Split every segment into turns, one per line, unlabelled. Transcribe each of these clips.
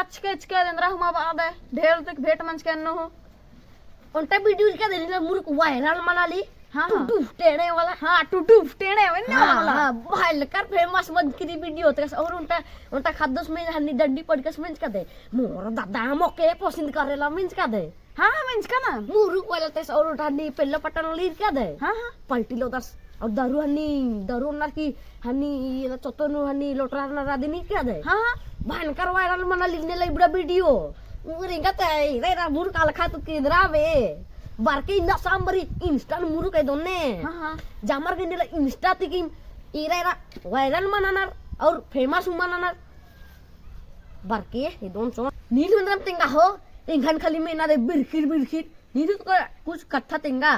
कचके इंद्रा हुमा बाद है ढेर तक भेट मंच के अन्नो हो
उनटा वीडियोज क्या दे रही मुर्ख वायरल मनाली
हाँ
टूटू टेढ़े वाला
हाँ टूटू टेढ़े वन्ने वाला
हाँ भयंकर फेमस बन की वीडियो होते और उनटा उनटा खाद्यस में हनी डंडी पॉडकास्ट में का दे मोर दादा मोके पसंद करेला मींस का दे
हाँ मींस का ना
मुर्ख वाला तेस और उठा नी पहले पटन लीर क्या दे
हाँ हाँ
पलटी लो दस और दारू ना की हनी ये चोतनु हनी लोटरा ना रादिनी क्या दे
हाँ हाँ
भयंकर वायरल मनाली ने लाई बड़ा वीडियो उरिंगा ते रे रा मुर्ख काल खा तू किधरा बे बारके इंदा सांबरी इंस्टा मुरु कह दोने
हाँ हाँ
जामर के निला इंस्टा तिकी इरा वायरल मनानार और फेमस मनानार बारके ये दोन सो नील मंदरम तिंगा हो इंगन खाली में ना दे बिरखिर नील तो कुछ कट्ठा तिंगा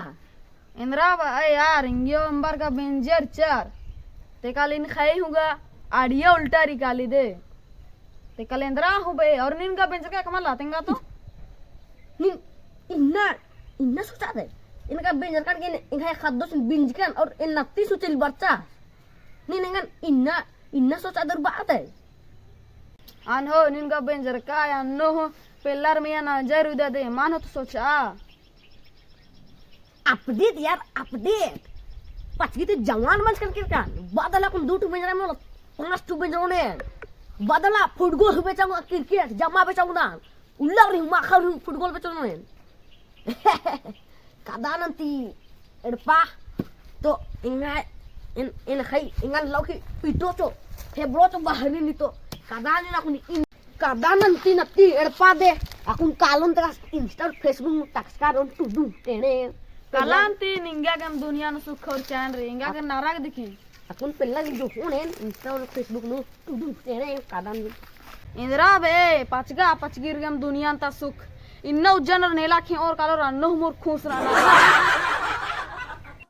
इंद्रा यार इंगियो अंबर का बेंजर चार ते काल इन खाई होगा आड़िया उल्टा रिकाली दे ते काल इंद्रा हो बे और नीन का बेंजर क्या कमाल लातेंगा तो
नीन इन्ना सोचा दे इनका बेंजर काट के इनका खाद्य से बिंज kan और इन नत्ती सुचल बच्चा नीन इंगन इन्ना सोचा दर बात है
आन हो नीन का बेंजर का या नो हो पेल्लार में या ना जरूर दे दे मान हो तो सोचा
अपडेट यार अपडेट पाचगी ते जवान मंच करके का बादला कुन दूट बेंजर में 5 टू बेंजर ने बादला फुटबॉल बेचाऊंगा क्रिकेट जमा बेचाऊंगा उल्ला री माखा football बेचाऊंगा kada nanti erpa to ingai in khai ingan lauki pito to hebro to bahari ni to kada ni aku ni kada nanti erpa de akun kalon teras insta facebook taxkar on tudu tene
कलांती निंगा के दुनिया न सुख और चैन रे इंगा के नारा के दिखी
akun pella di jonen insta और facebook no tudu tene kada ni
Indira बे पचगिर गम दुनिया ता सुख इन्नो जनर नेला खे और कालो रन्नो मोर खुश रहना